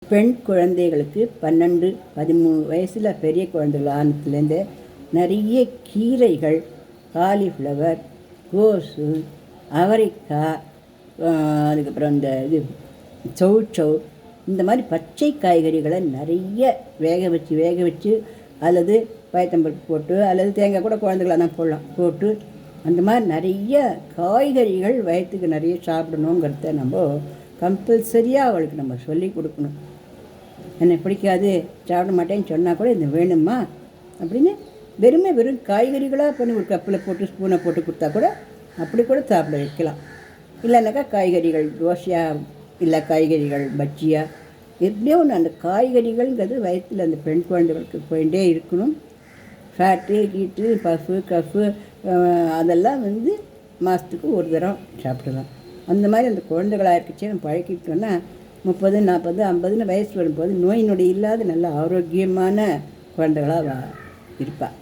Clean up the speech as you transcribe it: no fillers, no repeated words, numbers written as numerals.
பெண் குழந்தைகளுக்கு 12, 13 வயசில் பெரிய குழந்தைகள் ஆனத்துலேருந்து நிறைய கீரைகள், காலிஃப்ளவர், கோஸு, அவரைக்காய், அதுக்கப்புறம் இந்த சௌச்சௌ, இந்த மாதிரி பச்சை காய்கறிகளை நிறைய வேக வச்சு அல்லது பயத்தம்பருப்பு போட்டு அல்லது தேங்காய் கூட குழந்தைகளாக தான் போட்டு அந்த மாதிரி நிறைய காய்கறிகள் வயிற்றுக்கு நிறைய சாப்பிடணுங்கிறத நம்ம கம்பல்சரியாக அவளுக்கு நம்ம சொல்லி கொடுக்கணும். எனக்கு பிடிக்காது, சாப்பிட மாட்டேன்னு சொன்னால் கூட இது வேணுமா அப்படின்னு வெறும் காய்கறிகளாக பண்ணி ஒரு கப்பில் போட்டு ஸ்பூனை போட்டு கொடுத்தா கூட அப்படி கூட சாப்பிட வைக்கலாம். இல்லைனாக்கா காய்கறிகள் தோசையாக, இல்லை காய்கறிகள் பஜ்ஜியா, எப்படியோ ஒன்று அந்த காய்கறிகள்ங்கிறது வயிற்றில் அந்த பெண் குழந்தைகளுக்கு போயிட்டே இருக்கணும். ஃபேட்டு கீட்டு கஃப்பு அதெல்லாம் மாதத்துக்கு ஒரு தரம் சாப்பிடலாம். அந்த மாதிரி அந்த குழந்தைகளாக இருக்குச்சே நம்ம பழக்கிட்டோன்னா 30, 40, 50 வயசு வரும்போது நோய் நொடி இல்லாத நல்ல ஆரோக்கியமான குழந்தைகளாக இருப்பாள்.